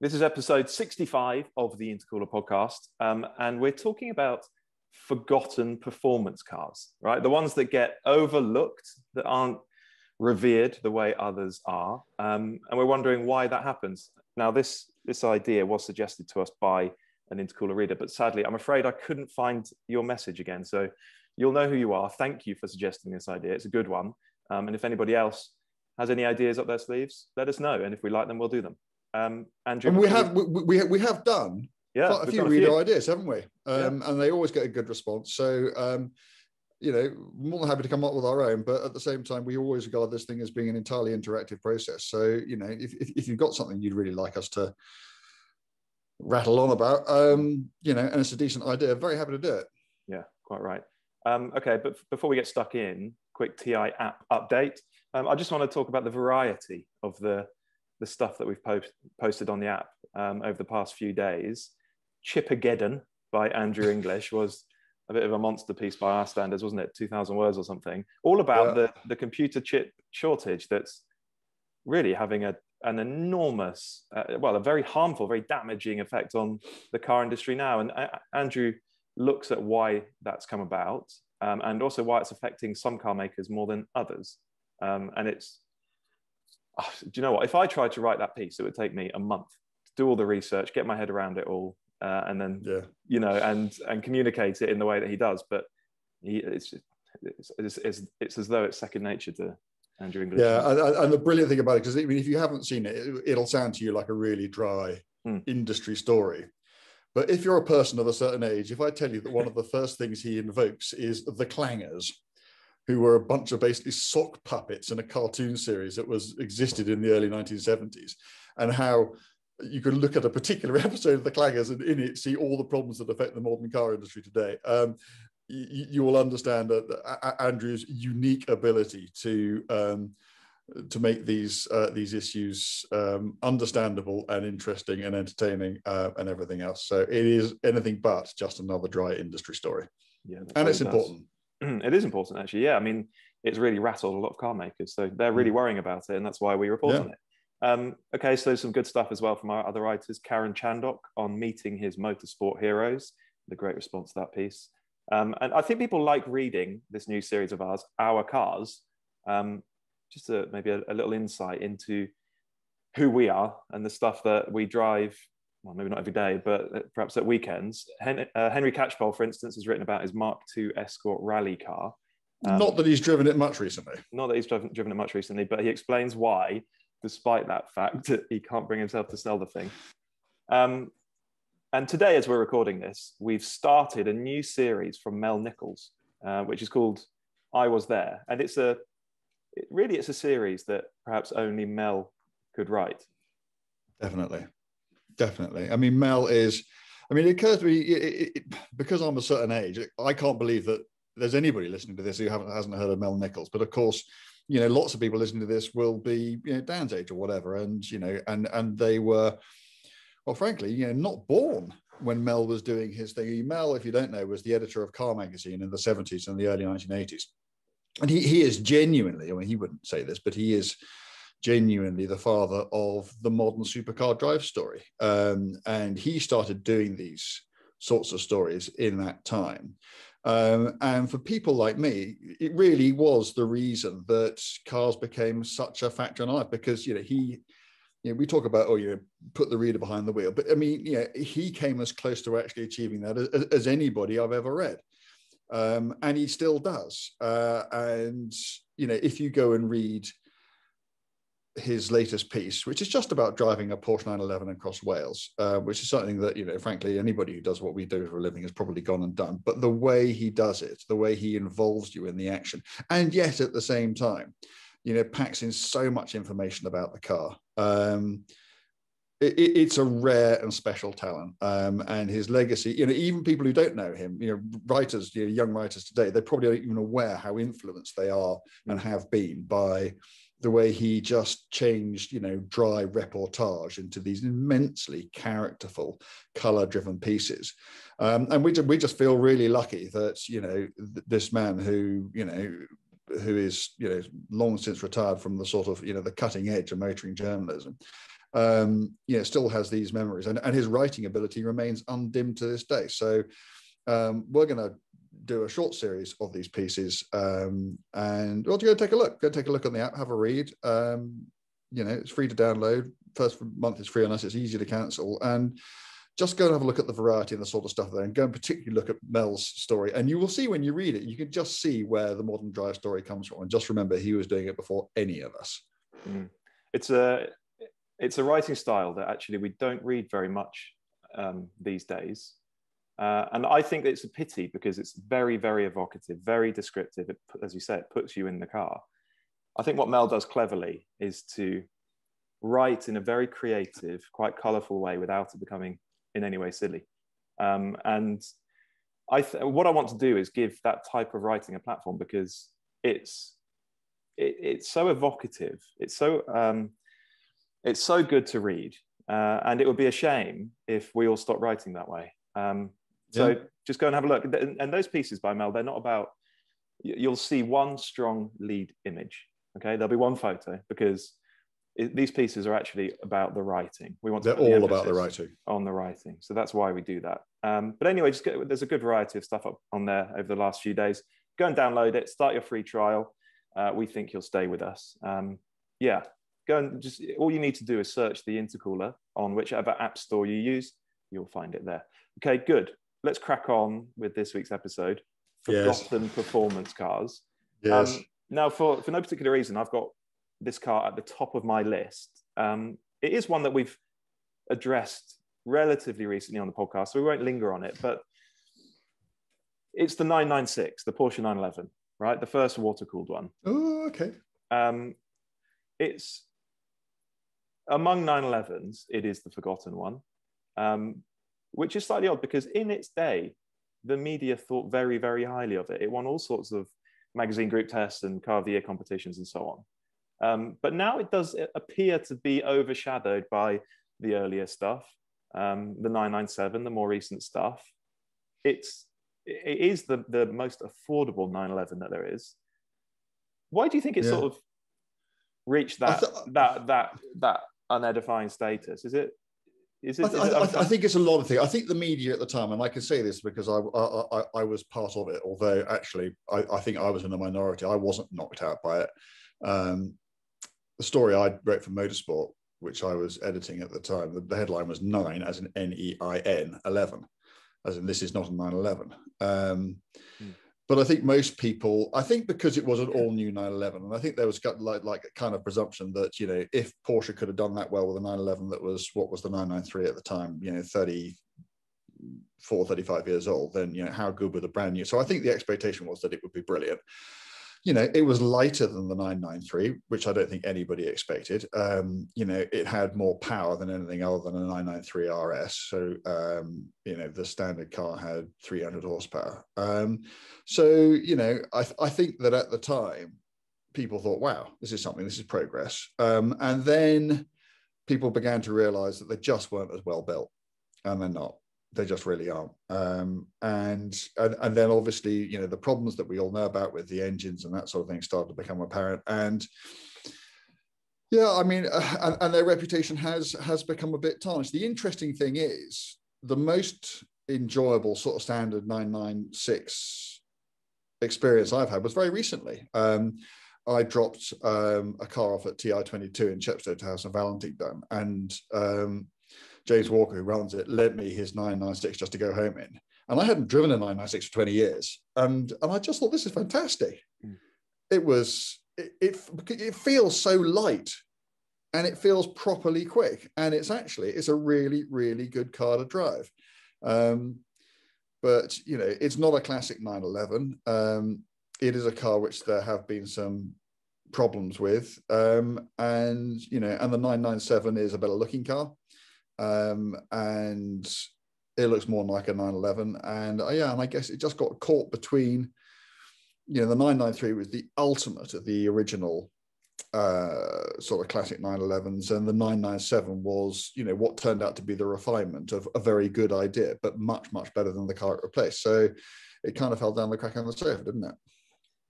This is episode 65 of the Intercooler Podcast, and we're talking about forgotten performance cars, right? The ones that get overlooked, that aren't revered the way others are, and we're wondering why that happens. Now, this idea was suggested to us by an Intercooler reader, but sadly, I'm afraid I couldn't find your message again. So you'll know who you are. Thank you for suggesting this idea. It's a good one. And if anybody else has any ideas up their sleeves, let us know. And if we like them, we'll do them. Andrew, and we have done quite a few reader ideas, haven't we? And they always get a good response. So, more than happy to come up with our own, but at the same time, we always regard this thing as being an entirely interactive process. So, if you've got something you'd really like us to rattle on about, and it's a decent idea, very happy to do it. Yeah, quite right. Okay, but before we get stuck in, quick TI app update. I just want to talk about the variety of the stuff that we've posted on the app over the past few days. Chipageddon by Andrew English was a bit of a monster piece by our standards, wasn't it? 2,000 words or something. All about the computer chip shortage that's really having an enormous, a very harmful, very damaging effect on the car industry now. And Andrew looks at why that's come about and also why it's affecting some car makers more than others. And it's, do you know what? If I tried to write that piece, it would take me a month to do all the research, get my head around it all, and then, and communicate it in the way that he does. But it's as though it's second nature to Andrew English. Yeah, and the brilliant thing about it, because if you haven't seen it, it'll sound to you like a really dry industry story. But if you're a person of a certain age, if I tell you that one of the first things he invokes is the Clangers, who were a bunch of basically sock puppets in a cartoon series that existed in the early 1970s, and how you could look at a particular episode of the Clangers and in it see all the problems that affect the modern car industry today. You will understand that Andrew's unique ability to make these issues understandable and interesting and entertaining and everything else. So it is anything but just another dry industry story. Yeah, and it's important. It is important, actually. Yeah, I mean, it's really rattled a lot of car makers, so they're really worrying about it, and that's why we report on it. Okay, so some good stuff as well from our other writers. Karen Chandok on meeting his motorsport heroes, the great response to that piece. And I think people like reading this new series of ours, Our Cars, just maybe a little insight into who we are and the stuff that we drive. Well, maybe not every day, but perhaps at weekends. Henry Catchpole, for instance, has written about his Mark II Escort rally car. Not that he's driven it much recently. Not that he's driven it much recently, but he explains why, despite that fact, he can't bring himself to sell the thing. And today, as we're recording this, we've started a new series from Mel Nichols, which is called I Was There. And it's a series that perhaps only Mel could write. Definitely. I mean, Mel is, it occurs to me, because I'm a certain age, I can't believe that there's anybody listening to this who hasn't heard of Mel Nichols. But of course, lots of people listening to this will be, Dan's age or whatever. And, and they were, well, frankly, not born when Mel was doing his thing. Mel, if you don't know, was the editor of Car Magazine in the 70s and the early 1980s. And he is genuinely, he wouldn't say this, but he is genuinely the father of the modern supercar drive story. And he started doing these sorts of stories in that time. And for people like me, it really was the reason that cars became such a factor in life, because, we talk about, put the reader behind the wheel. But he came as close to actually achieving that as anybody I've ever read. And he still does. And, if you go and read his latest piece, which is just about driving a Porsche 911 across Wales, which is something that, frankly, anybody who does what we do for a living has probably gone and done. But the way he does it, the way he involves you in the action, and yet at the same time, packs in so much information about the car. It's a rare and special talent, and his legacy, even people who don't know him, writers, young writers today, they probably aren't even aware how influenced they are and have been by the way he just changed, dry reportage into these immensely characterful, color-driven pieces. And we just feel really lucky that, this man who is, long since retired from the sort of, the cutting edge of motoring journalism, still has these memories, and his writing ability remains undimmed to this day. So we're going to do a short series of these pieces, and well, go take a look. Go take a look on the app, have a read. It's free to download. First month is free on us. It's easy to cancel, and just go and have a look at the variety and the sort of stuff there, and go and particularly look at Mel's story. And you will see when you read it, you can just see where the modern drive story comes from. And just remember, he was doing it before any of us. It's a writing style that actually we don't read very much these days. And I think it's a pity, because it's very, very evocative, very descriptive. As you say, it puts you in the car. I think what Mel does cleverly is to write in a very creative, quite colourful way without it becoming in any way silly. And what I want to do is give that type of writing a platform, because it's so evocative. It's so good to read. And it would be a shame if we all stopped writing that way. So just go and have a look. And those pieces by Mel, they're not about, you'll see one strong lead image. Okay, there'll be one photo, because these pieces are actually about the writing. We want to They're all about the writing. On the writing. So that's why we do that. But anyway, there's a good variety of stuff up on there over the last few days. Go and download it, start your free trial. We think you'll stay with us. Go and all you need to do is search the Intercooler on whichever app store you use. You'll find it there. Okay, good. Let's crack on with this week's episode. Forgotten performance cars. Yes. Now, for no particular reason, I've got this car at the top of my list. It is one that we've addressed relatively recently on the podcast, so we won't linger on it, but it's the 996, the Porsche 911, right? The first water-cooled one. Oh, okay. It's among 911s, it is the forgotten one, which is slightly odd, because in its day, the media thought very, very highly of it. It won all sorts of magazine group tests and car of the year competitions and so on. But now it does appear to be overshadowed by the earlier stuff, the 997, the more recent stuff. It is the most affordable 911 that there is. Why do you think it sort of reached that unedifying status? I think it's a lot of things. I think the media at the time, and I can say this because I was part of it, although actually I think I was in the minority. I wasn't knocked out by it. The story I wrote for Motorsport, which I was editing at the time, the headline was 9 as in NEIN 11, as in this is not a 911. But I think most people, because it was an all-new 911, and I think there was like a kind of presumption that, if Porsche could have done that well with a 911 that was, what was the 993 at the time, 34, 35 years old, then, how good with a brand new. So I think the expectation was that it would be brilliant. It was lighter than the 993, which I don't think anybody expected. It had more power than anything other than a 993 RS. So, the standard car had 300 horsepower. I think that at the time, people thought, wow, this is progress. And then people began to realize that they just weren't as well built, and they're not. They just really aren't. And then obviously, the problems that we all know about with the engines and that sort of thing started to become apparent. And and their reputation has become a bit tarnished. The interesting thing is, the most enjoyable sort of standard 996 experience I've had was very recently. I dropped a car off at TI-22 in Chepstow to have some valeting done. And James Walker, who runs it, lent me his 996 just to go home in. And I hadn't driven a 996 for 20 years. And I just thought, this is fantastic. It feels so light, and it feels properly quick. And it's a really, really good car to drive. But, it's not a classic 911. It is a car which there have been some problems with. And the 997 is a better looking car. And it looks more like a 911, and I guess it just got caught between, the 993 was the ultimate of the original sort of classic 911s, and the 997 was, what turned out to be the refinement of a very good idea, but much, much better than the car it replaced. So it kind of fell down the crack on the sofa, didn't it?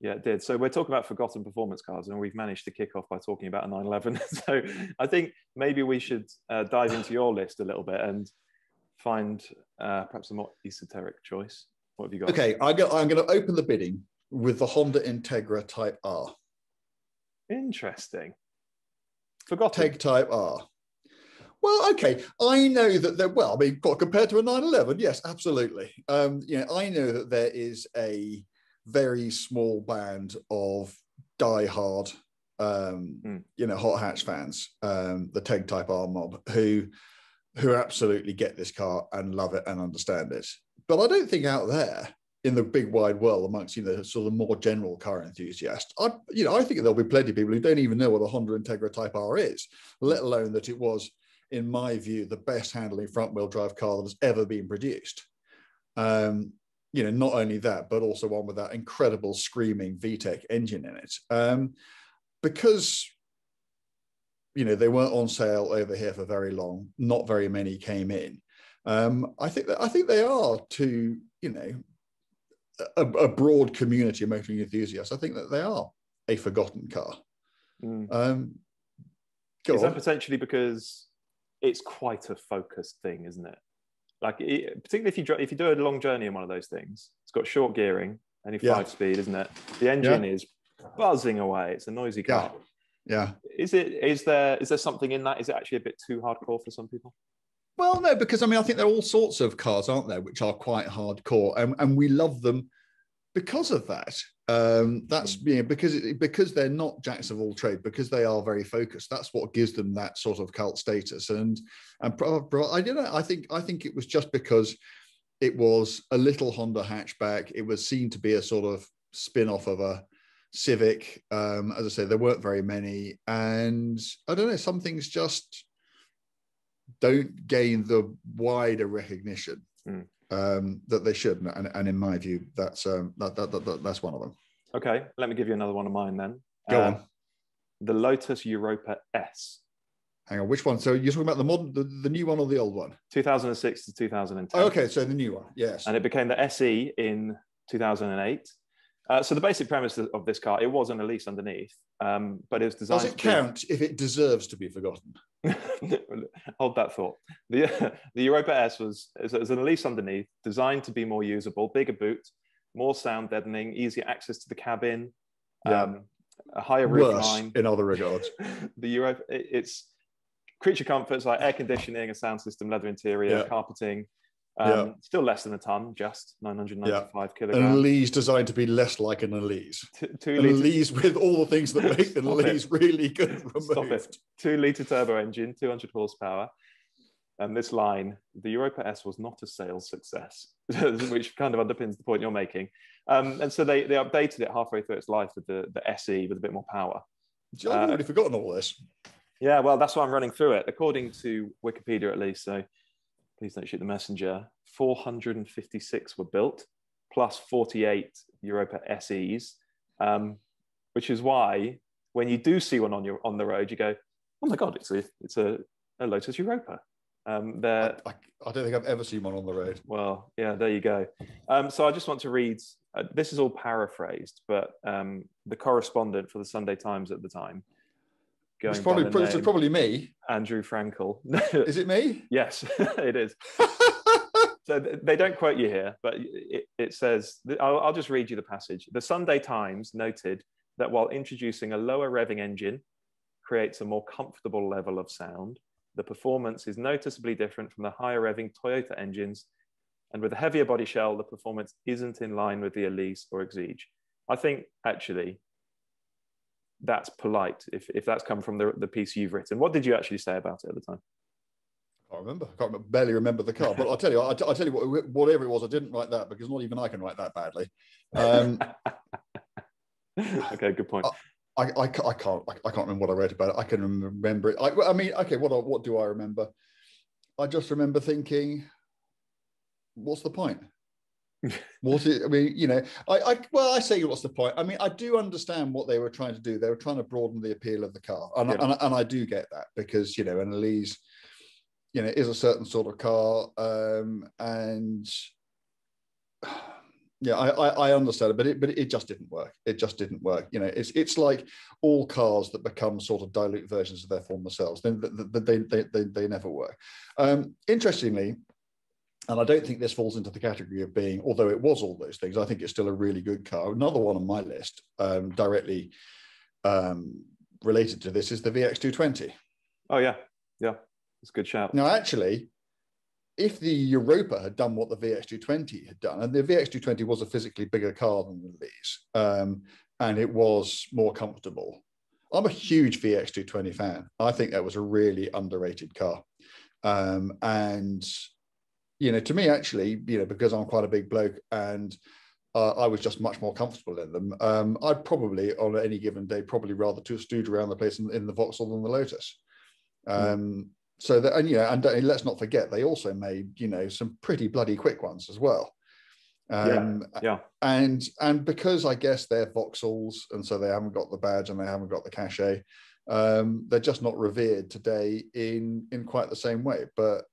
Yeah, it did. So we're talking about forgotten performance cars, and we've managed to kick off by talking about a 911. So I think maybe we should dive into your list a little bit and find perhaps a more esoteric choice. What have you got? Okay, I'm going to open the bidding with the Honda Integra Type R. Interesting. Forgotten. Teg Type R. Well, okay, I know that there. Well, I mean, compared to a 911, yes, absolutely. I know that there is a very small band of diehard, hot hatch fans, the Teg Type R mob, who absolutely get this car and love it and understand it. But I don't think out there in the big wide world amongst sort of more general car enthusiasts, I think there'll be plenty of people who don't even know what a Honda Integra Type R is, let alone that it was, in my view, the best handling front wheel drive car that has ever been produced. Not only that, but also one with that incredible screaming VTEC engine in it. Because they weren't on sale over here for very long, not very many came in. I think they are to a broad community of motoring enthusiasts. I think that they are a forgotten car. Is that potentially because it's quite a focused thing, isn't it? Like, particularly if you do a long journey in one of those things, it's got short gearing, only 5-speed, isn't it? The engine is buzzing away. It's a noisy car. Yeah. Is there something in that? Is it actually a bit too hardcore for some people? Well, no, because I think there are all sorts of cars, aren't there, which are quite hardcore, and we love them because of that. That's because they're not jacks of all trade, because they are very focused. That's what gives them that sort of cult status. And I think it was just because it was a little Honda hatchback. It was seen to be a sort of spin-off of a Civic. As I say, there weren't very many, and I don't know, some things just don't gain the wider recognition that they should, and in my view, that's one of them. Okay, let me give you another one of mine then. Go on. The Lotus Europa S. Hang on, which one? So you're talking about the modern, the new one, or the old one? 2006 to 2010. Oh, okay, so the new one, yes. And it became the SE in 2008. So the basic premise of this car, it was an Elise underneath, but it was designed. Does it count if it deserves to be forgotten? Hold that thought. The Europa S was an Elise underneath, designed to be more usable, bigger boot, more sound deadening, easier access to the cabin, a higher roof line. In other regards. The Europa, it's creature comforts like air conditioning, a sound system, leather interior, carpeting. Still less than a ton, just 995 kilograms. An Elise designed to be less like an Elise. An Elise with all the things that make an Elise really good removed. Stop it. 2-litre turbo engine, 200 horsepower. And this line, the Europa S was not a sales success, which kind of underpins the point you're making. And so they updated it halfway through its life with the SE with a bit more power. I've already forgotten all this. Yeah, well, that's why I'm running through it. According to Wikipedia, at least, so please don't shoot the messenger, 456 were built, plus 48 Europa SEs, which is why when you do see one on the road, you go, oh my God, it's a Lotus Europa. I don't think I've ever seen one on the road. Well, yeah, there you go. So I just want to read, this is all paraphrased, but the correspondent for the Sunday Times at the time, it's probably me. Andrew Frankel. Is it me? Yes, it is. So they don't quote you here, but it says, I'll just read you the passage. The Sunday Times noted that while introducing a lower revving engine creates a more comfortable level of sound, the performance is noticeably different from the higher revving Toyota engines, and with a heavier body shell, the performance isn't in line with the Elise or Exige. I think actually that's polite if that's come from the piece you've written. What did you actually say about it at the time? I can't barely remember the car, but I'll tell you what, whatever it was, I didn't write that because not even I can write that badly. Okay, good point. I can't remember what I wrote about it. I can remember it. What do I remember? I just remember thinking, what's the point? Was it? I mean, I say what's the point? I mean, I do understand what they were trying to do. They were trying to broaden the appeal of the car, and I do get that because an Elise, is a certain sort of car, and Yeah, I understand it, but it just didn't work. It just didn't work. You know, it's like all cars that become sort of dilute versions of their former selves. They never work. Interestingly, and I don't think this falls into the category of being, although it was all those things, I think it's still a really good car. Another one on my list, directly related to this, is the VX220. Oh yeah, it's a good shout. Now, actually, if the Europa had done what the VX220 had done, and the VX220 was a physically bigger car than these, and it was more comfortable. I'm a huge VX220 fan. I think that was a really underrated car. And, you know, to me, actually, you know, because I'm quite a big bloke and I was just much more comfortable in them, I'd probably, on any given day, probably rather to stooge around the place in the Voxel than the Lotus. So that, and you know, and let's not forget, they also made, you know, some pretty bloody quick ones as well. And because I guess they're Voxels, and so they haven't got the badge and they haven't got the cachet, they're just not revered today in quite the same way. But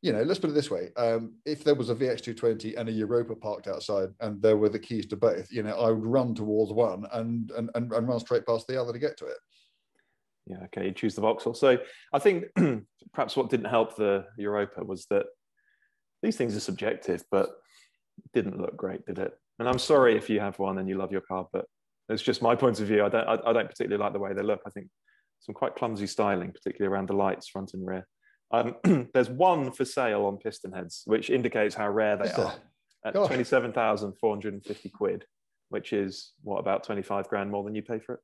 you know, let's put it this way: if there was a VX220 and a Europa parked outside, and there were the keys to both, you know, I would run towards one and run straight past the other to get to it. Yeah, okay, you choose the Vauxhall. So I think perhaps what didn't help the Europa was that these things are subjective, but it didn't look great, did it? And I'm sorry if you have one and you love your car, but it's just my point of view. I don't particularly like the way they look. I think some quite clumsy styling, particularly around the lights, front and rear. There's one for sale on piston heads, which indicates how rare they are, at 27,450 quid, which is what, about 25 grand more than you pay for it?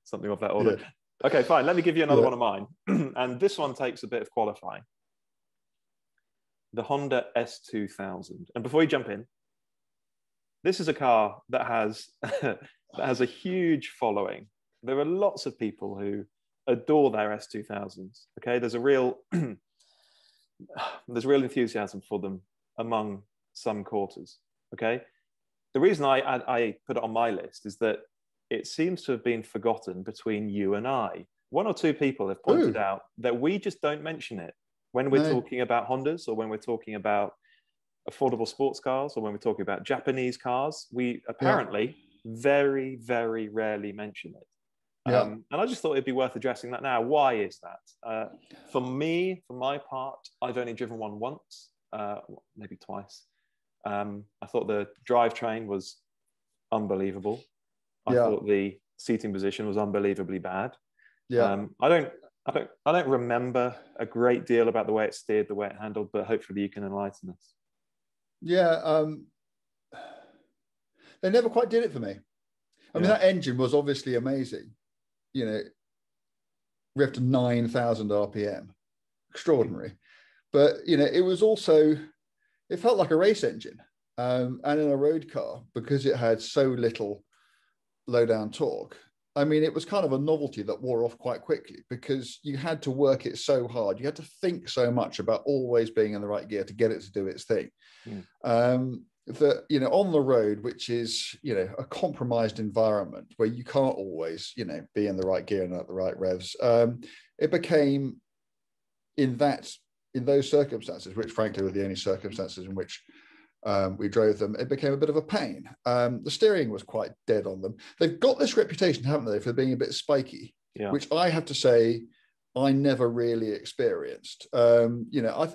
Something of that order. Yeah. Okay, fine. Let me give you another one of mine. And this one takes a bit of qualifying. The Honda S2000. And before you jump in, this is a car that has that has a huge following. There are lots of people who adore their S2000s. Okay, there's real enthusiasm for them among some quarters. Okay, the reason I put it on my list is that it seems to have been forgotten between you and I. One or two people have pointed out that we just don't mention it when we're talking about Hondas, or when we're talking about affordable sports cars, or when we're talking about Japanese cars. We apparently very, very rarely mention it. And I just thought it'd be worth addressing that now. Why is that? For me, for my part, I've only driven one once, maybe twice. I thought the drivetrain was unbelievable. I thought the seating position was unbelievably bad. I don't remember a great deal about the way it steered, the way it handled, but hopefully you can enlighten us. They never quite did it for me. I mean, that engine was obviously amazing. You know, revved to 9,000 RPM, extraordinary. But you know, it was also, it felt like a race engine, and in a road car, because it had so little low down torque. I mean, it was kind of a novelty that wore off quite quickly, because you had to work it so hard. You had to think so much about always being in the right gear to get it to do its thing. That, you know, on the road, which is, you know, a compromised environment where you can't always, you know, be in the right gear and at the right revs, it became, in those circumstances, which frankly were the only circumstances in which we drove them, it became a bit of a pain. The steering was quite dead on them. They've got this reputation, haven't they, for being a bit spiky, which I have to say I never really experienced. You know,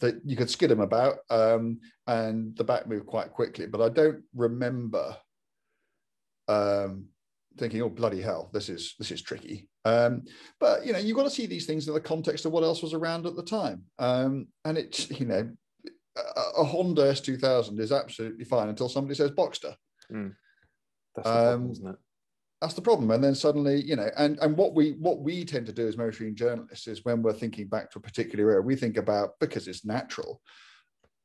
that you could skid them about, and the back moved quite quickly, but I don't remember thinking, oh bloody hell, this is tricky. But you know, you've got to see these things in the context of what else was around at the time, and it's, you know, a Honda S2000 is absolutely fine until somebody says Boxster. That's the problem, isn't it? That's the problem. And then suddenly, you know, and what we tend to do as motoring journalists is, when we're thinking back to a particular era, we think about, because it's natural,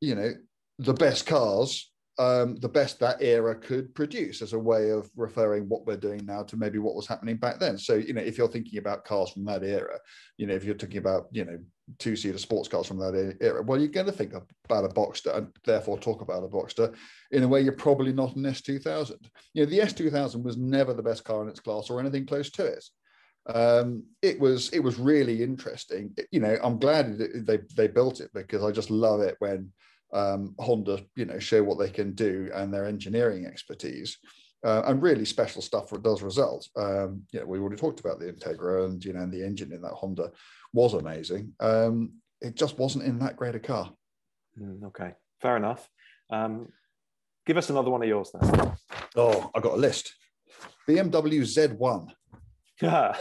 you know, the best cars, the best that era could produce, as a way of referring what we're doing now to maybe what was happening back then. So, you know, if you're thinking about cars from that era, you know, if you're talking about, you know, two-seater sports cars from that era, well, you're going to think about a Boxster, and therefore talk about a Boxster in a way you're probably not an S2000. You know, the S2000 was never the best car in its class or anything close to it. It was really interesting. You know, I'm glad they built it, because I just love it when Honda, you know, show what they can do and their engineering expertise. And really special stuff does result. You know, we already talked about the Integra, and, you know, and the engine in that Honda was amazing. It just wasn't in that great a car. Okay, fair enough. Give us another one of yours then. Oh, I got a list. BMW Z1. Yeah,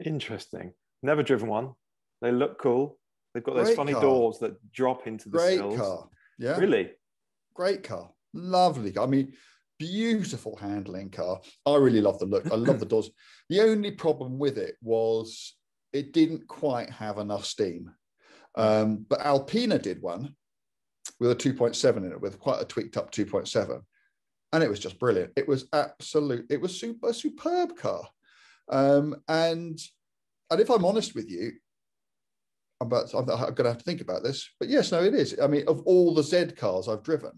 interesting. Never driven one. They look cool. They've got those funny doors that drop into the sills. Great car. Yeah. Really? Great car. Lovely car. I mean, beautiful handling car. I really love the look. I love the doors. The only problem with it was it didn't quite have enough steam. But Alpina did one with a 2.7 in it, with quite a tweaked up 2.7. And it was just brilliant. It was a superb car. And if I'm honest with you, I'm going to have to think about this. But yes, no, it is. I mean, of all the Z cars I've driven,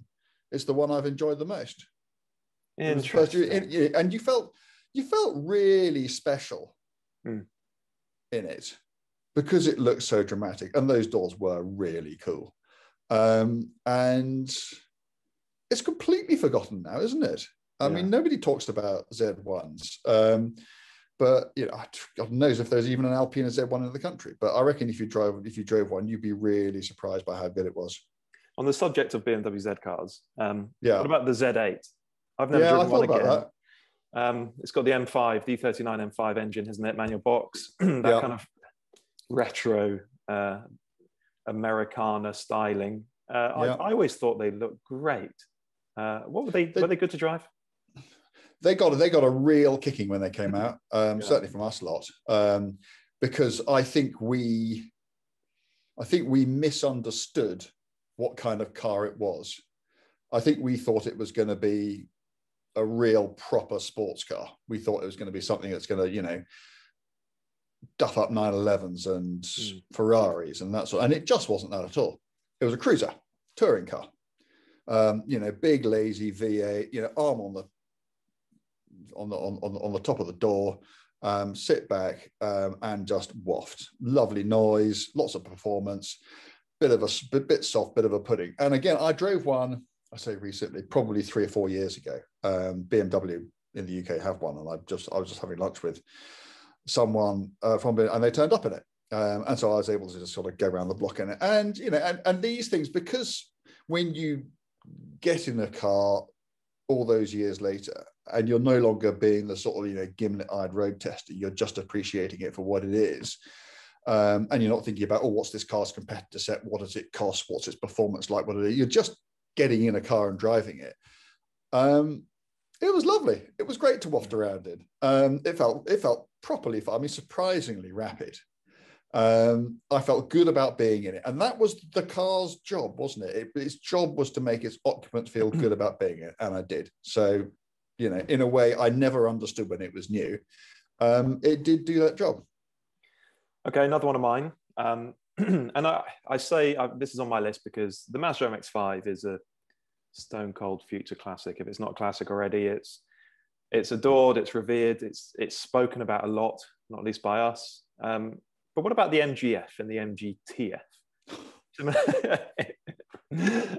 it's the one I've enjoyed the most. Interesting. And you felt really special in it, because it looked so dramatic, and those doors were really cool. And it's completely forgotten now, isn't it? I mean, nobody talks about Z1s. But, you know, God knows if there's even an Alpina Z1 in the country. But I reckon if you drove one, you'd be really surprised by how good it was. On the subject of BMW Z cars, what about the Z8? I've never driven one again. It's got the M5, D39 M5 engine, hasn't it? Manual box. Kind of retro Americana styling. I always thought they looked great. What were they? Were they good to drive? They got a real kicking when they came out. Certainly from us lot, because I think we misunderstood what kind of car it was. I think we thought it was going to be a real proper sports car. We thought it was going to be something that's going to, you know, duff up 911s and Ferraris and that sort. And it just wasn't that at all. It was a cruiser, touring car. You know, big lazy V8. You know, arm on the top of the door. Sit back and just waft. Lovely noise, lots of performance. Bit soft, bit of a pudding. And again, I drove one, I say recently, probably 3 or 4 years ago. BMW in the UK have one, and I was just having lunch with someone from it, and they turned up in it. And so I was able to just sort of go around the block in it. And, you know, and these things, because when you get in a car all those years later, and you're no longer being the sort of, you know, gimlet-eyed road tester, you're just appreciating it for what it is. And you're not thinking about, oh, what's this car's competitor set? What does it cost? What's its performance like? You're just getting in a car and driving it. It was lovely. It was great to waft around in. It felt properly, I mean, surprisingly rapid. I felt good about being in it. And that was the car's job, wasn't it? Its job was to make its occupants feel good about being in it. And I did. So, you know, in a way I never understood when it was new. It did do that job. Okay, another one of mine. And I say this is on my list because the Mazda MX-5 is a stone cold future classic. If it's not a classic already, it's adored, it's revered, it's spoken about a lot, not least by us. But what about the MGF and the MGTF?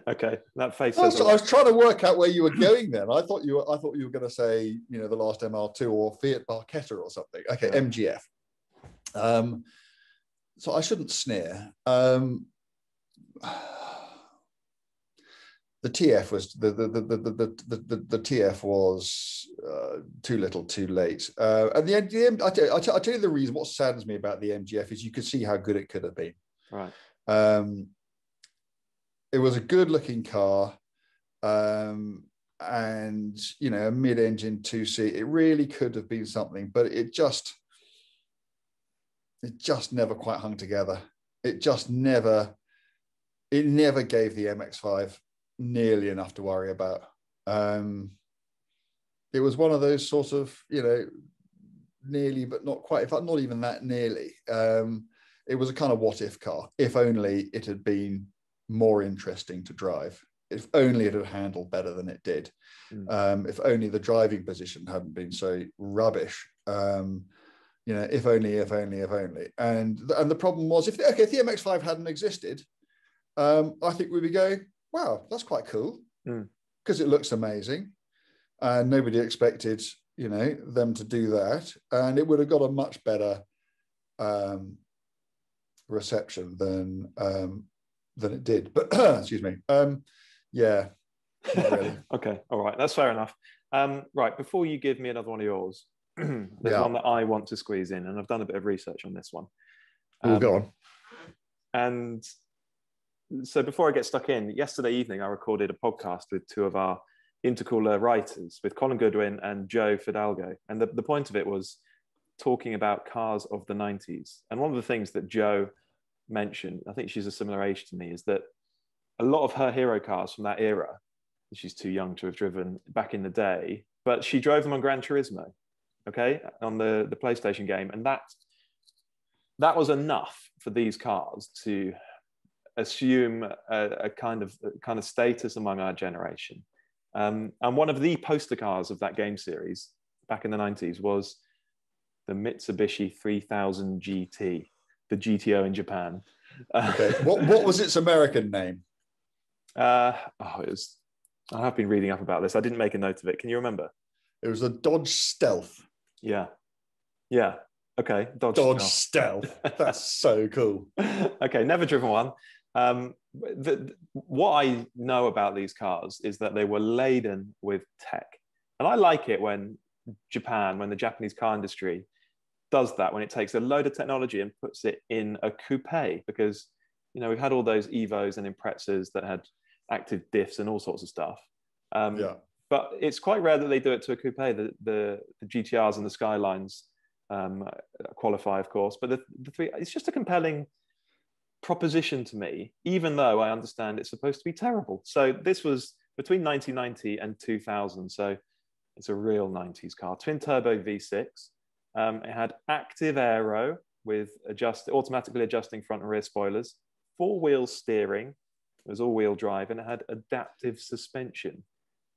Okay, that face. I was trying to work out where you were going then. I thought you were going to say, you know, the last MR2 or Fiat Barchetta or something. Okay, yeah. MGF. So I shouldn't sneer. The TF was the TF was too little, too late. And the end, I tell you the reason. What saddens me about the MGF is you could see how good it could have been. Right. It was a good-looking car, and you know, a mid-engine 2-seat. It really could have been something, but it just never quite hung together. It never gave the MX-5 nearly enough to worry about. It was one of those sort of, you know, nearly but not quite, in fact not even that nearly. It was a kind of what if car. If only it had been more interesting to drive, if only it had handled better than it did, if only the driving position hadn't been so rubbish. You know, if only, if only, if only. And the problem was, if the MX-5 hadn't existed, I think we'd be going, wow, that's quite cool, because it looks amazing. And nobody expected, you know, them to do that. And it would have got a much better reception than it did. But excuse me. Yeah, not really. Okay, all right, that's fair enough. Right, before you give me another one of yours, there's one that I want to squeeze in, and I've done a bit of research on this one. Go on. And so before I get stuck in, yesterday evening I recorded a podcast with two of our Intercooler writers, with Colin Goodwin and Joe Fidalgo. And the point of it was talking about cars of the 90s. And one of the things that Joe mentioned, I think she's a similar age to me, is that a lot of her hero cars from that era, she's too young to have driven back in the day, but she drove them on Gran Turismo, okay, on the PlayStation game. And that was enough for these cars to assume a kind of status among our generation. And one of the poster cars of that game series back in the 90s was the Mitsubishi 3000 GT, the GTO in Japan. Okay. What was its American name? I have been reading up about this. I didn't make a note of it. Can you remember? It was a Dodge Stealth. Yeah. Okay. Dodge Stealth. That's so cool. Okay, never driven one. What I know about these cars is that they were laden with tech. And I like it when the Japanese car industry does that, when it takes a load of technology and puts it in a coupe, because, you know, we've had all those Evos and Imprezas that had active diffs and all sorts of stuff. But it's quite rare that they do it to a coupe. The GTRs and the Skylines qualify, of course, but the three, it's just a compelling proposition to me, even though I understand it's supposed to be terrible. So this was between 1990 and 2000, so it's a real 90s car. Twin turbo V6. It had active aero with automatically adjusting front and rear spoilers, four-wheel steering. It was all-wheel drive, and it had adaptive suspension.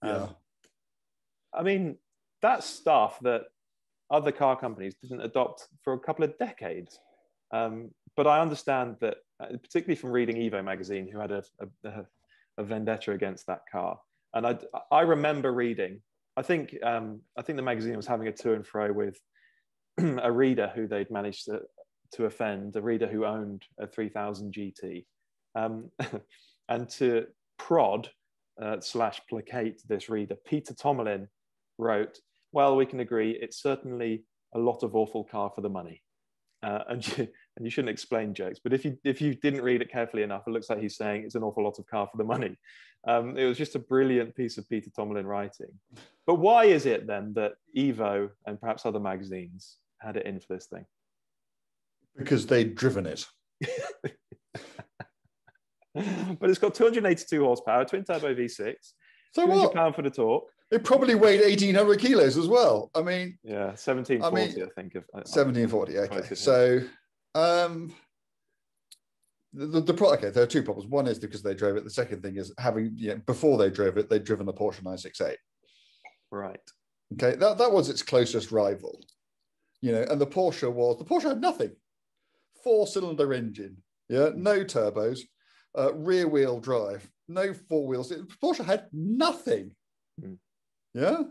I mean, that's stuff that other car companies didn't adopt for a couple of decades. But I understand that, particularly from reading Evo magazine, who had a vendetta against that car. And I remember reading, I think the magazine was having a to and fro with a reader who they'd managed to offend, a reader who owned a 3000 GT. And to prod / placate this reader, Peter Tomlin wrote, well, we can agree it's certainly a lot of awful car for the money. And you shouldn't explain jokes, but if you didn't read it carefully enough, it looks like he's saying it's an awful lot of car for the money. It was just a brilliant piece of Peter Tomlin writing. But why is it then that Evo and perhaps other magazines had it in for this thing? Because they'd driven it. But it's got 282 horsepower, twin turbo V6, so 200 pound for the torque. It probably weighed 1,800 kilos as well. I mean, yeah, 1740, I think. 1740. Okay, so there are two problems. One is because they drove it. The second thing is before they drove it, they'd driven a Porsche 968. Right. Okay, that was its closest rival. You know, and the Porsche had nothing. 4-cylinder engine. Yeah, no turbos. Rear wheel drive, no four wheels. Porsche had nothing. Yeah.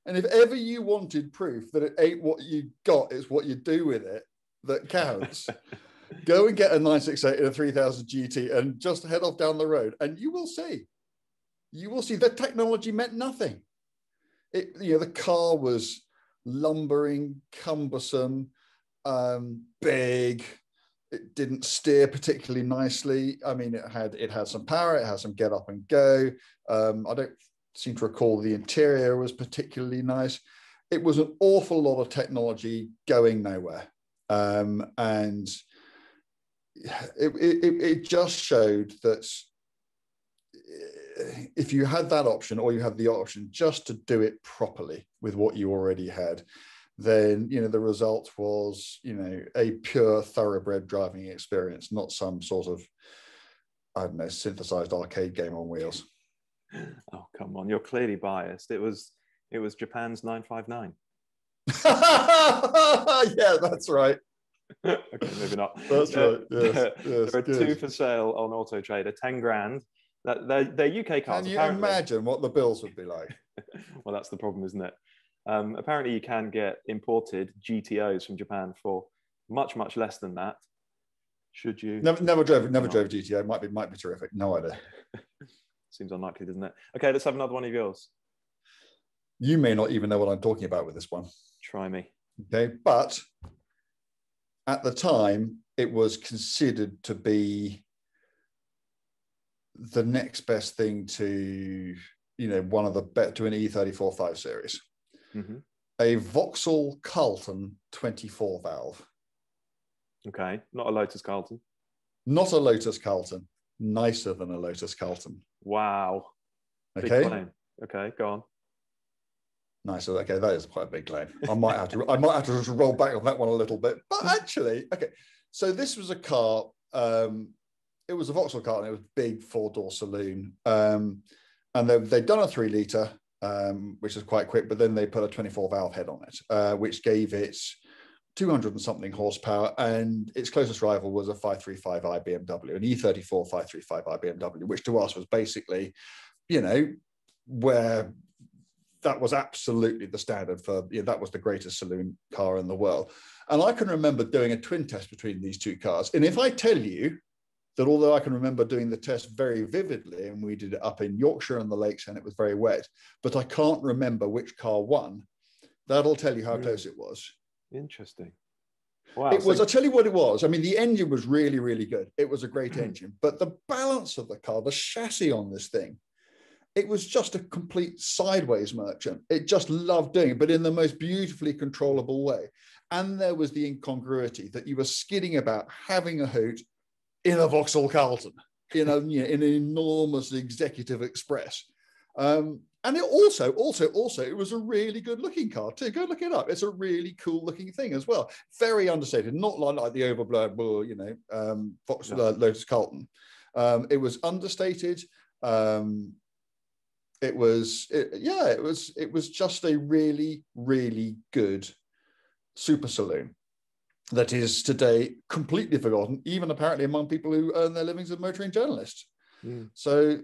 And if ever you wanted proof that it ain't what you got, it's what you do with it that counts, go and get a 968 and a 3000 GT and just head off down the road, and you will see. You will see that technology meant nothing. The car was lumbering, cumbersome, big. It didn't steer particularly nicely. I mean, it had some power. It had some get up and go. I don't seem to recall the interior was particularly nice. It was an awful lot of technology going nowhere. And it just showed that if you had that option, or you had the option just to do it properly with what you already had, then, the result was, a pure thoroughbred driving experience, not some sort of, I don't know, synthesized arcade game on wheels. Oh, come on. You're clearly biased. It was Japan's 959. Yeah, that's right. Okay, maybe not. That's right. Yes, there are two for sale on Auto Trader, 10 grand. They're UK cars. Can you apparently. imagine what the bills would be like? Well, that's the problem, isn't it? Apparently, you can get imported GTOs from Japan for much, much less than that. Should you? Never drove a GTO. Might be terrific. No idea. Seems unlikely, doesn't it? Okay, let's have another one of yours. You may not even know what I'm talking about with this one. Try me. Okay, but at the time, it was considered to be the next best thing to, one of the to an E34 5 Series. Mm-hmm. A Voxel Carlton 24 valve. Okay, not a Lotus Carlton. Not a Lotus Carlton. Nicer than a Lotus Carlton. Wow. Okay. Big claim. Okay, go on. Nice. Okay, that is quite a big claim. I might have to just roll back on that one a little bit. But actually, okay. So this was a car. It was a Vauxhall car, and it was big 4-door saloon. And they'd done a 3-litre, which is quite quick. But then they put a 24 valve head on it, which gave it 200 and something horsepower. And its closest rival was a 535i BMW, an E34 535i BMW, which to us was basically, where that was absolutely the standard for, that was the greatest saloon car in the world. And I can remember doing a twin test between these two cars. And if I tell you that although I can remember doing the test very vividly, and we did it up in Yorkshire and the lakes and it was very wet, but I can't remember which car won, that'll tell you how close it was. Interesting. Wow. It was, I'll tell you what it was. I mean, the engine was really, really good. It was a great engine, but the balance of the car, the chassis on this thing, it was just a complete sideways merchant. It just loved doing it, but in the most beautifully controllable way. And there was the incongruity that you were skidding about having a hoot in a Vauxhall Carlton, in an enormous executive express. And it also, it was a really good looking car too. Go look it up. It's a really cool looking thing as well. Very understated, not like the overblown, Lotus Carlton. It was understated. It was just a really, really good super saloon that is today completely forgotten, even apparently among people who earn their livings as motoring journalists. So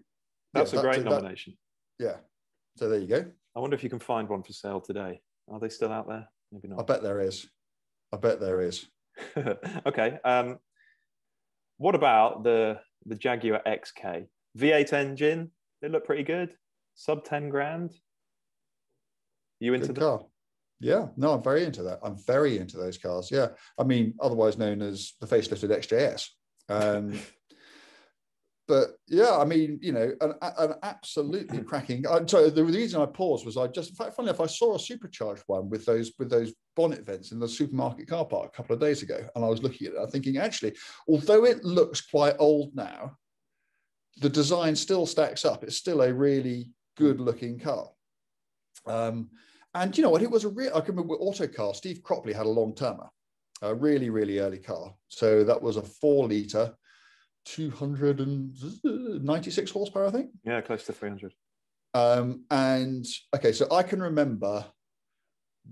that's a great nomination. So there you go. I wonder if you can find one for sale today. Are they still out there? Maybe not. I bet there is. Okay. What about the Jaguar XK? V8 engine. They look pretty good. Sub 10 grand. You into the car? Yeah, no, I'm very into that. I'm very into those cars. Yeah, I mean, otherwise known as the facelifted XJS. But yeah, I mean, an absolutely cracking. Sorry, the reason I paused was in fact, funny enough, I saw a supercharged one with those bonnet vents in the supermarket car park a couple of days ago, and I was looking at it, I'm thinking, actually, although it looks quite old now, the design still stacks up. It's still a really good looking car. And you know what? It was I can remember with Autocar, Steve Cropley had a long-termer, a really, really early car. So that was a 4-litre, 296 horsepower, I think. Yeah, close to 300. And okay, so I can remember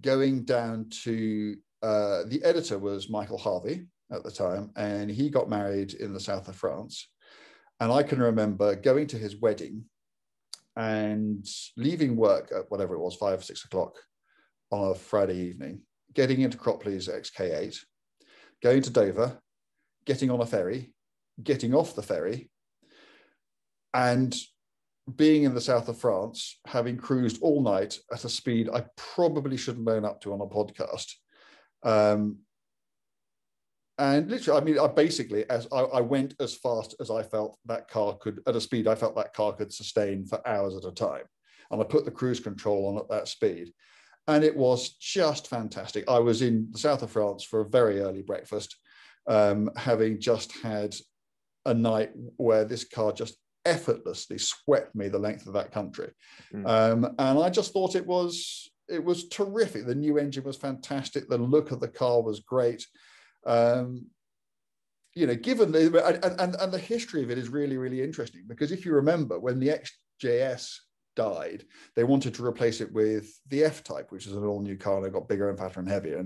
going down to, the editor was Michael Harvey at the time, and he got married in the south of France. And I can remember going to his wedding and leaving work at whatever it was, 5 or 6 o'clock on a Friday evening, getting into Cropley's XK8, going to Dover, getting on a ferry, getting off the ferry, and being in the south of France, having cruised all night at a speed I probably shouldn't own up to on a podcast. And literally, I mean, I went as fast as I felt that car could, at a speed I felt that car could sustain for hours at a time. And I put the cruise control on at that speed. And it was just fantastic. I was in the south of France for a very early breakfast, having just had a night where this car just effortlessly swept me the length of that country. And I just thought it was terrific. The new engine was fantastic. The look of the car was great. Given the and the history of it is really, really interesting, because if you remember when the XJS died, they wanted to replace it with the F-Type, which is an all-new car that got bigger and faster and heavier,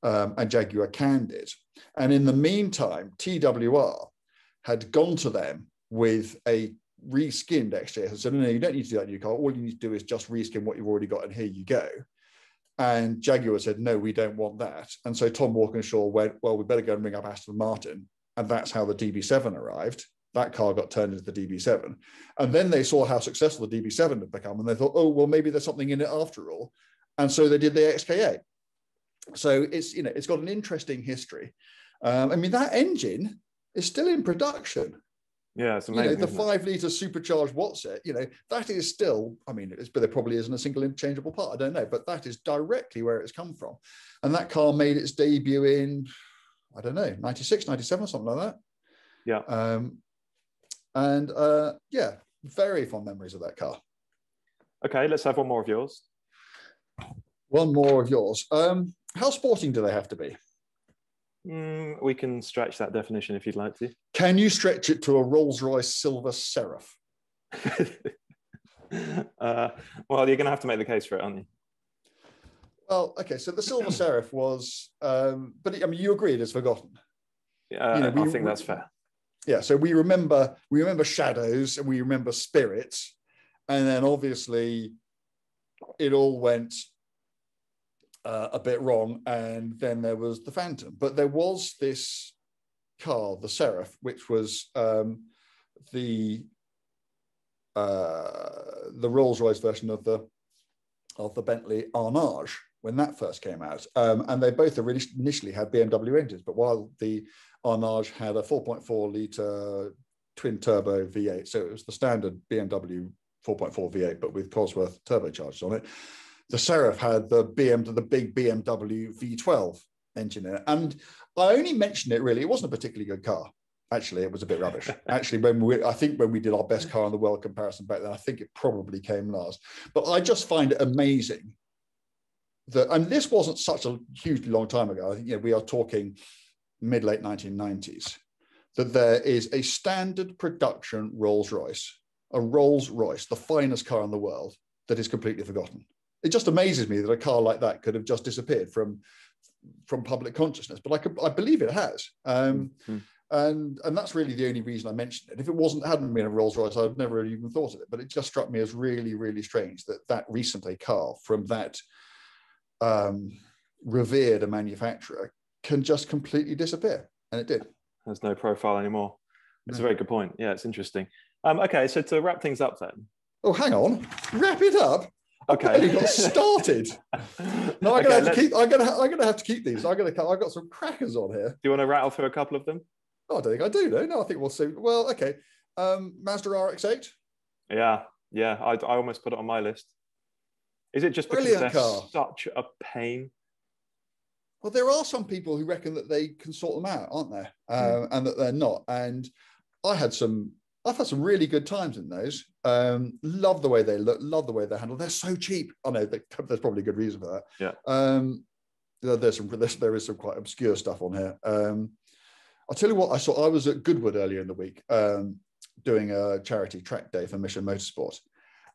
and Jaguar canned it. And in the meantime, TWR had gone to them with a reskinned XJS and said, no, you don't need to do that new car. All you need to do is just reskin what you've already got, and here you go. And Jaguar said, no, we don't want that. And so Tom Walkinshaw went, well, we better go and ring up Aston Martin. And that's how the DB7 arrived. That car got turned into the DB7. And then they saw how successful the DB7 had become. And they thought, oh, well, maybe there's something in it after all. And so they did the XK8. So it's got an interesting history. I mean, that engine is still in production. Yeah, it's amazing. The 5-litre supercharged Voxel, that is still, I mean, but there probably isn't a single interchangeable part. I don't know, but that is directly where it's come from. And that car made its debut in, I don't know, 96, 97 or something like that. Yeah. Very fond memories of that car. Okay, let's have one more of yours. One more of yours. How sporting do they have to be? We can stretch that definition if you'd like to. Can you stretch it to a Rolls-Royce Silver Serif? Well, you're going to have to make the case for it, aren't you? Well, okay. So the Silver Serif was, but I mean, you agree it is forgotten. I think that's fair. Yeah. So we remember shadows and we remember spirits, and then obviously it all went a bit wrong, and then there was the Phantom. But there was this car, the Serif, which was the Rolls-Royce version of the Bentley Arnage when that first came out, and they both initially had BMW engines. But while the Arnage had a 4.4 litre twin turbo V8, so it was the standard BMW 4.4 V8, but with Cosworth turbochargers on it. The Serif had the big BMW V12 engine in it. And I only mentioned it really, it wasn't a particularly good car. Actually, it was a bit rubbish. Actually, I think when we did our best car in the world comparison back then, I think it probably came last. But I just find it amazing that, and this wasn't such a hugely long time ago. I think we are talking mid-late 1990s, that there is a standard production Rolls-Royce, the finest car in the world, that is completely forgotten. It just amazes me that a car like that could have just disappeared from public consciousness, but I believe it has. And that's really the only reason I mentioned it. If it hadn't been a Rolls-Royce, I'd never even thought of it. But it just struck me as really, really strange that recent a car from that revered a manufacturer can just completely disappear, and it did. There's no profile anymore. It's a very good point. Yeah, it's interesting. Okay, so to wrap things up then. Oh, hang on, wrap it up. Okay, you got started. No, I'm gonna have to keep these. I've got some crackers on here. Do you want to rattle through a couple of them? Oh, I don't think I do. No, I think we'll see. Well, okay. Mazda RX-8. Yeah. I almost put it on my list. Is it just because they're such a pain? Well, there are some people who reckon that they can sort them out, aren't there? And that they're not. And I've had some really good times in those. Love the way they look, love the way they're handled. They're so cheap. I know there's probably a good reason for that. Yeah. There is some quite obscure stuff on here. I'll tell you what I saw. I was at Goodwood earlier in the week doing a charity track day for Mission Motorsport,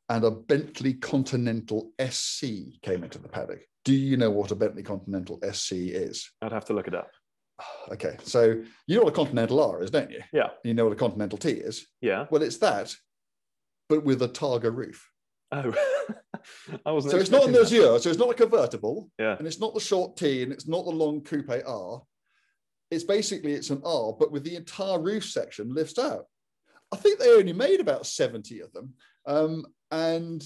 and a Bentley Continental SC came into the paddock. Do you know what a Bentley Continental SC is? I'd have to look it up. Okay, so you know what a Continental R is, don't you? Yeah. You know what a Continental T is? Yeah. Well, it's that, but with a Targa roof. Oh, I wasn't. So it's not an Azure, so it's not a convertible. Yeah. And it's not the short T, and it's not the long coupe R. It's an R, but with the entire roof section lifts out. I think they only made about 70 of them, and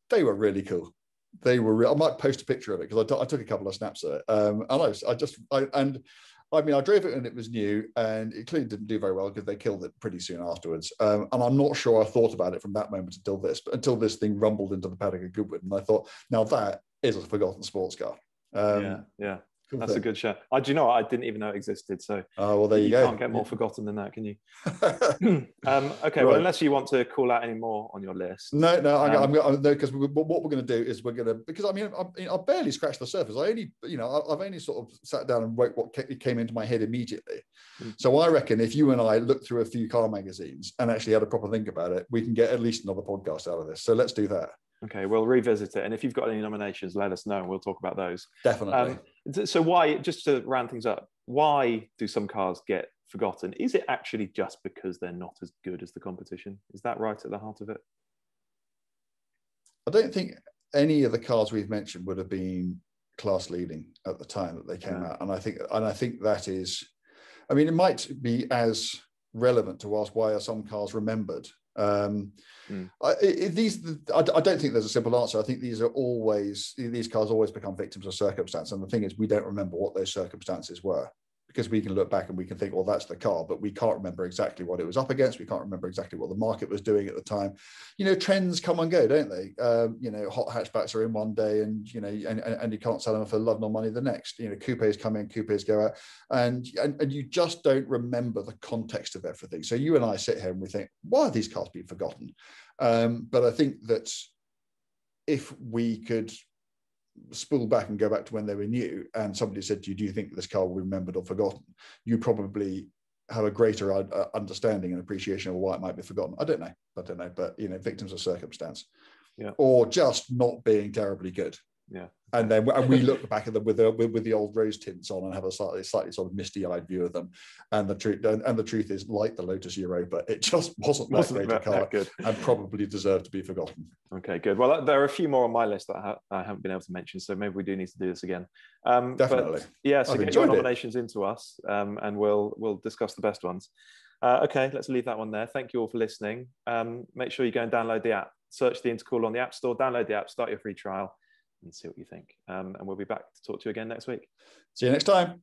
they were really cool. I might post a picture of it because I took a couple of snaps of it. I drove it and it was new, and it clearly didn't do very well because they killed it pretty soon afterwards. And I'm not sure I thought about it from that moment until this thing rumbled into the paddock of Goodwood, and I thought, now that is a forgotten sports car. Yeah. Cool That's thing. a good show. Do you know what? I didn't even know it existed. So well, there you go. You can't get more forgotten than that, can you? Okay, well, Right. unless you want to call out any more on your list. No, because what we're going to do is because I mean, I barely scratched the surface. I've only sort of sat down and wrote what came into my head immediately. So I reckon if you and I looked through a few car magazines and actually had a proper think about it, we can get at least another podcast out of this. So let's do that. Okay, we'll revisit it. And if you've got any nominations, let us know and we'll talk about those. Definitely. So why, just to round things up, why do some cars get forgotten? Is it actually just because they're not as good as the competition? Is that right at the heart of it? I don't think any of the cars we've mentioned would have been class leading at the time that they came out. And I think that is, I mean, it might be as relevant to ask why are some cars remembered. I don't think there's a simple answer. I think these cars always become victims of circumstance. And the thing is, we don't remember what those circumstances were, because we can look back and we can think, well, that's the car, but we can't remember exactly what it was up against. We can't remember exactly what the market was doing at the time. Trends come and go, don't they? Hot hatchbacks are in one day and you can't sell them for love nor money the next. Coupes come in, coupes go out, and you just don't remember the context of everything. So you and I sit here and we think, why are these cars being forgotten? But I think that if we could spool back and go back to when they were new and somebody said to you, do you think this car will be remembered or forgotten? You probably have a greater understanding and appreciation of why it might be forgotten. I don't know, but victims of circumstance, or just not being terribly good. Yeah. And we look back at them with the old rose tints on and have a slightly sort of misty-eyed view of them. And the truth is, like the Lotus Europa, it just wasn't that great a car good, and probably deserved to be forgotten. Okay, good. Well, there are a few more on my list that I haven't been able to mention, so maybe we do need to do this again. Definitely. But, so get your nominations into us, and we'll discuss the best ones. Okay, let's leave that one there. Thank you all for listening. Make sure you go and download the app. Search the Intercooler on the App Store, download the app, start your free trial, and see what you think. And we'll be back to talk to you again next week. See you next time.